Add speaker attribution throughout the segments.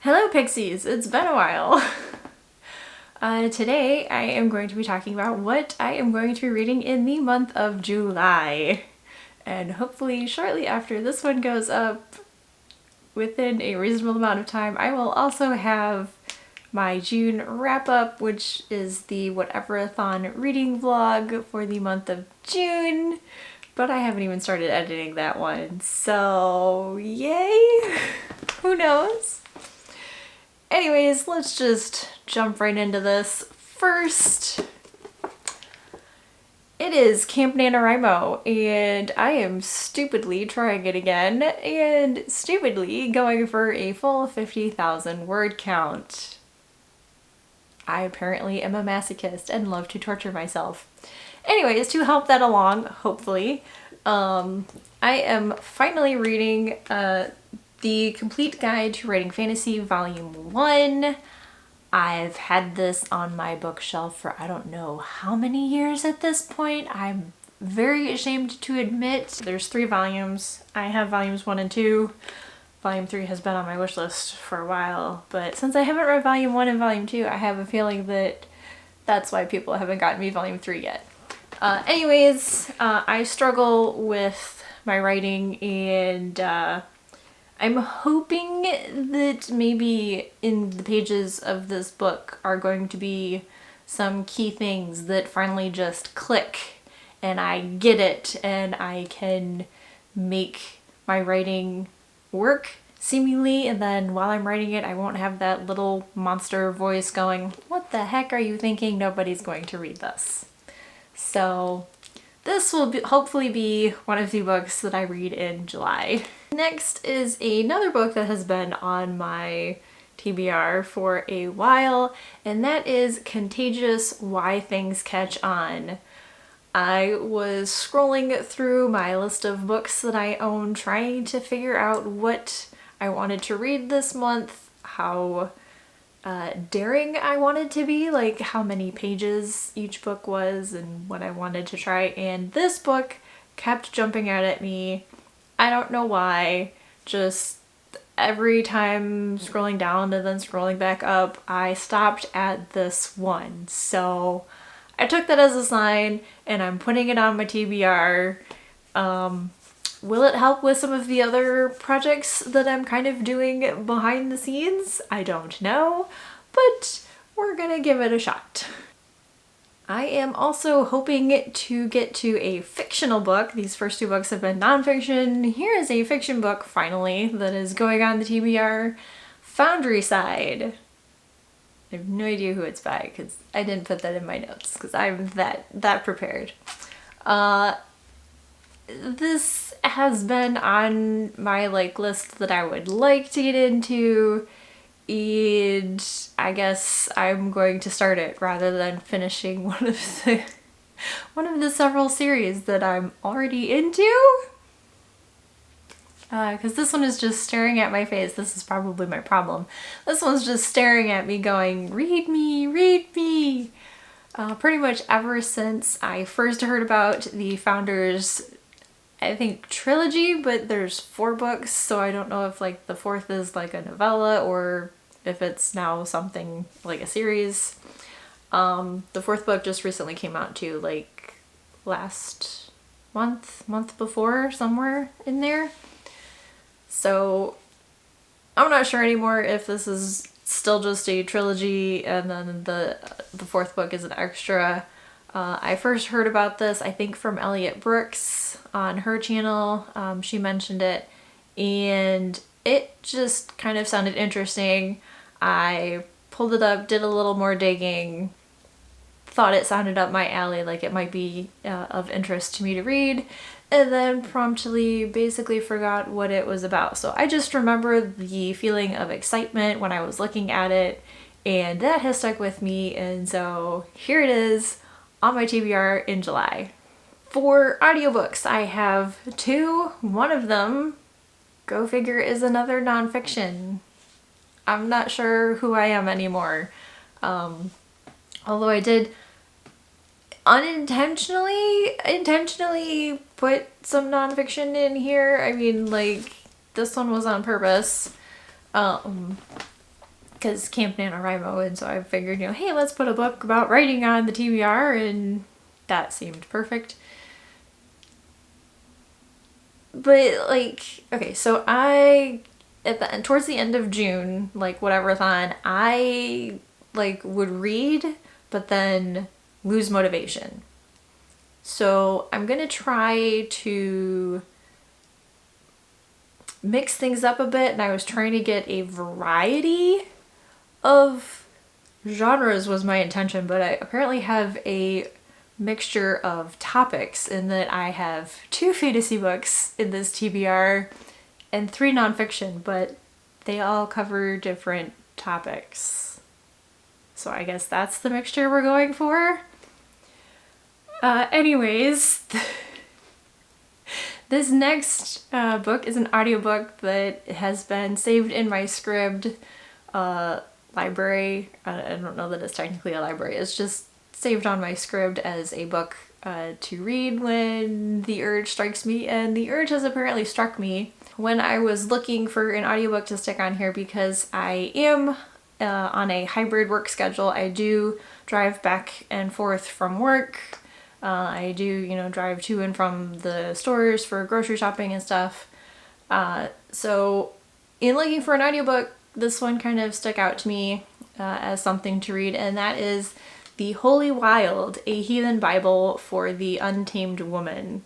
Speaker 1: Hello Pixies, it's been a while. Today I am going to be talking about what I am going to be reading in the month of July. And hopefully shortly after this one goes up, within a reasonable amount of time, I will also have my June wrap up, which is the Whatever-a-thon reading vlog for the month of June. But I haven't even started editing that one, so yay! Who knows? Anyways, let's just jump right into this. First, it is Camp NaNoWriMo, and I am stupidly trying it again, and stupidly going for a full 50,000 word count. I apparently am a masochist and love to torture myself. Anyways, to help that along, hopefully, I am finally reading The Complete Guide to Writing Fantasy Volume 1. I've had this on my bookshelf for I don't know how many years at this point. I'm very ashamed to admit. There's 3 volumes. I have volumes 1 and 2. Volume 3 has been on my wish list for a while, but since I haven't read Volume 1 and Volume 2, I have a feeling that that's why people haven't gotten me Volume 3 yet. I struggle with my writing, and I'm hoping that maybe in the pages of this book are going to be some key things that finally just click and I get it and I can make my writing work seemingly, and then while I'm writing it I won't have that little monster voice going, "What the heck are you thinking? Nobody's going to read this." So this will hopefully be one of the books that I read in July. Next is another book that has been on my TBR for a while, and that is Contagious: Why Things Catch On. I was scrolling through my list of books that I own, trying to figure out what I wanted to read this month, how daring I wanted to be, like how many pages each book was and what I wanted to try, and this book kept jumping out at me. I don't know why, just every time scrolling down and then scrolling back up, I stopped at this one. So I took that as a sign and I'm putting it on my TBR. Will it help with some of the other projects that I'm kind of doing behind the scenes? I don't know, but we're gonna give it a shot. I am also hoping to get to a fictional book. These first 2 books have been nonfiction. Here is a fiction book, finally, that is going on the TBR. Foundry Side. I have no idea who it's by because I didn't put that in my notes because I'm that prepared. This has been on my list that I would like to get into, and I guess I'm going to start it rather than finishing one of the several series that I'm already into. Because this one is just staring at my face. This is probably my problem. This one's just staring at me going, "Read me, read me." Pretty much ever since I first heard about the Founders, I think, trilogy, but there's 4 books, so I don't know if the 4th is a novella or if it's now something like a series. The 4th book just recently came out too, last month before, somewhere in there. So I'm not sure anymore if this is still just a trilogy and then the 4th book is an extra. I first heard about this, I think, from Elliot Brooks on her channel. She mentioned it and it just kind of sounded interesting. I pulled it up, did a little more digging, thought it sounded up my alley, it might be of interest to me to read, and then promptly basically forgot what it was about. So I just remember the feeling of excitement when I was looking at it, and that has stuck with me, and so here it is on my TBR in July. For audiobooks, I have 2. One of them, go figure, is another nonfiction. I'm not sure who I am anymore. Although I did intentionally put some nonfiction in here. I mean, this one was on purpose. because Camp NaNoWriMo, and so I figured, hey, let's put a book about writing on the TBR, and that seemed perfect. But like, okay, so towards the end of June, like whatever-thon, I like would read, but then lose motivation. So I'm gonna try to mix things up a bit, and I was trying to get a variety of genres was my intention, but I apparently have a mixture of topics in that I have 2 fantasy books in this TBR and 3 nonfiction, but they all cover different topics. So I guess that's the mixture we're going for. Anyways, this next book is an audiobook that has been saved in my Scribd library. I don't know that it's technically a library. It's just saved on my Scribd as a book to read when the urge strikes me, and the urge has apparently struck me when I was looking for an audiobook to stick on here, because I am on a hybrid work schedule. I do drive back and forth from work. I do, drive to and from the stores for grocery shopping and stuff. So in looking for an audiobook, this one kind of stuck out to me as something to read, and that is The Holy Wild, a Heathen Bible for the Untamed Woman.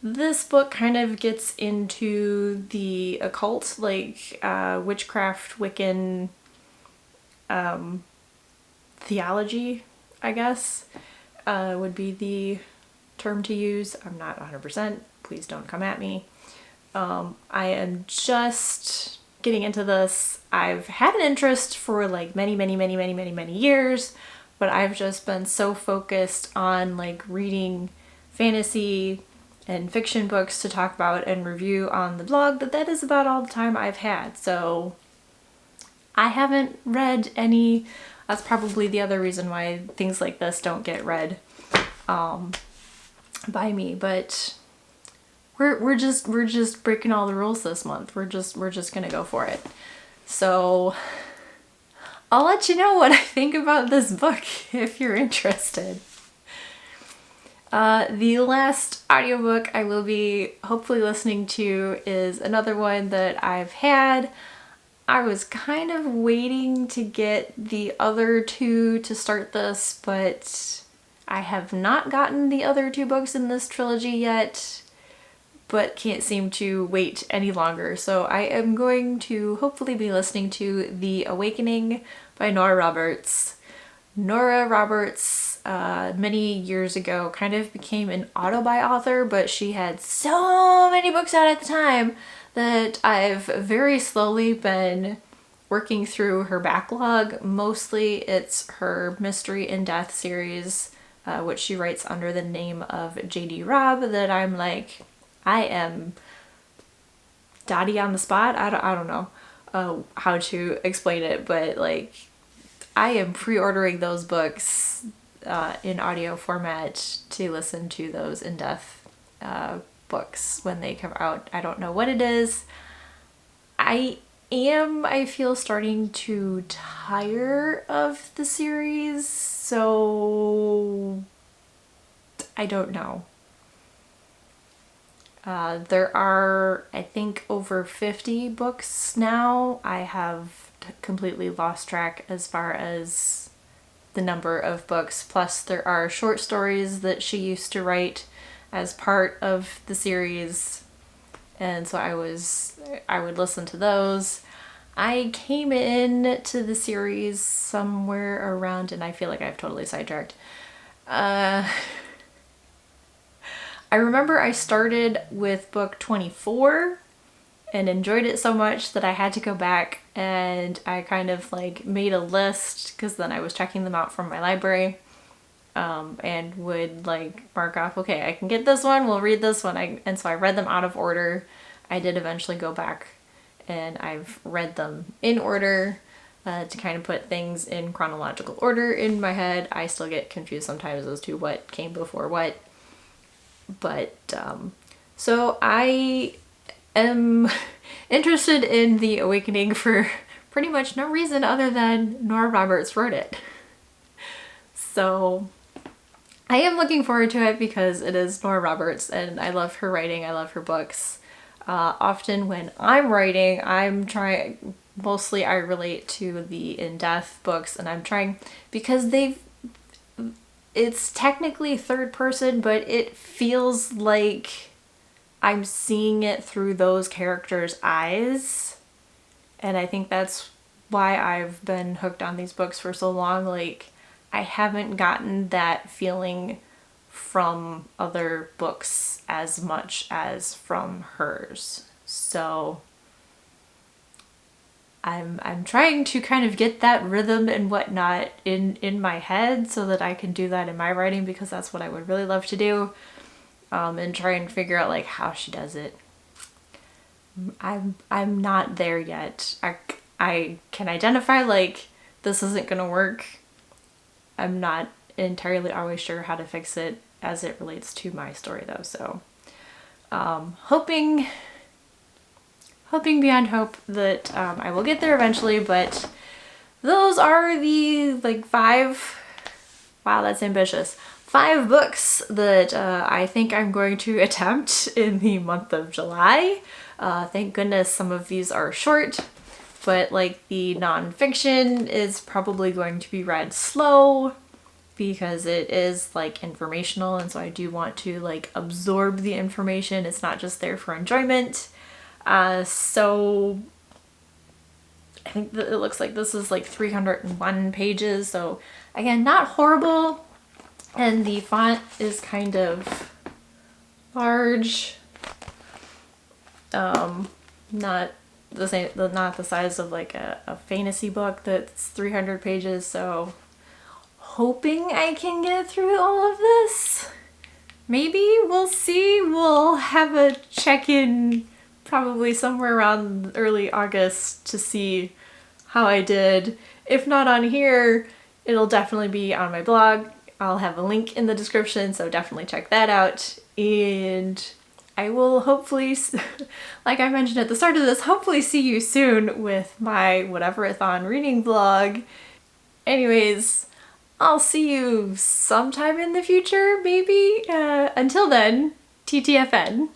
Speaker 1: This book kind of gets into the occult, like witchcraft, Wiccan theology, I guess, would be the term to use. I'm not 100%. Please don't come at me. I am just getting into this. I've had an interest for like many years, but I've just been so focused on like reading fantasy and fiction books to talk about and review on the blog that is about all the time I've had. So I haven't read any. That's probably the other reason why things like this don't get read by me, but we're just breaking all the rules this month. We're just gonna go for it. So I'll let you know what I think about this book if you're interested. The last audiobook I will be hopefully listening to is another one that I've had. I was kind of waiting to get the other 2 to start this, but I have not gotten the other 2 books in this trilogy yet, but can't seem to wait any longer. So I am going to hopefully be listening to The Awakening by Nora Roberts. Nora Roberts, many years ago, kind of became an auto-buy author, but she had so many books out at the time that I've very slowly been working through her backlog. Mostly it's her Mystery in Death series, which she writes under the name of J.D. Robb, that I'm like, I am Dottie on the spot. I don't know how to explain it, but like I am pre-ordering those books in audio format to listen to those in-depth books when they come out. I don't know what it is. I feel starting to tire of the series, so I don't know. There are, I think, over 50 books now. I have completely lost track as far as the number of books. Plus there are short stories that she used to write as part of the series, and so I would listen to those. I came in to the series somewhere around, and I feel like I've totally sidetracked. I remember I started with book 24 and enjoyed it so much that I had to go back, and I kind of like made a list, because then I was checking them out from my library, and would like mark off, okay, I can get this one, we'll read this one. And so I read them out of order. I did eventually go back and I've read them in order to kind of put things in chronological order in my head. I still get confused sometimes as to what came before what. But so I am interested in The Awakening for pretty much no reason other than Nora Roberts wrote it. So I am looking forward to it because it is Nora Roberts and I love her writing, I love her books. Often when I'm writing, mostly I relate to the in-depth books, and I'm trying, because it's technically third person, but it feels like I'm seeing it through those characters' eyes. And I think that's why I've been hooked on these books for so long. Like, I haven't gotten that feeling from other books as much as from hers. So I'm trying to kind of get that rhythm and whatnot in my head so that I can do that in my writing, because that's what I would really love to do, and try and figure out like how she does it. I'm not there yet. I can identify like this isn't gonna work. I'm not entirely always sure how to fix it as it relates to my story though, so hoping beyond hope that I will get there eventually. But those are the like 5, wow, that's ambitious, 5 books that I think I'm going to attempt in the month of July. Thank goodness some of these are short, but like the nonfiction is probably going to be read slow because it is like informational, and so I do want to like absorb the information. It's not just there for enjoyment. So I think that it looks like this is like 301 pages, so again, not horrible, and the font is kind of large, not the size of like a fantasy book that's 300 pages, so hoping I can get through all of this. Maybe, we'll see. We'll have a check-in probably somewhere around early August to see how I did. If not on here, it'll definitely be on my blog. I'll have a link in the description, so definitely check that out. And I will hopefully, like I mentioned at the start of this, hopefully see you soon with my Whatever-a-thon reading vlog. Anyways, I'll see you sometime in the future, maybe? Until then, TTFN.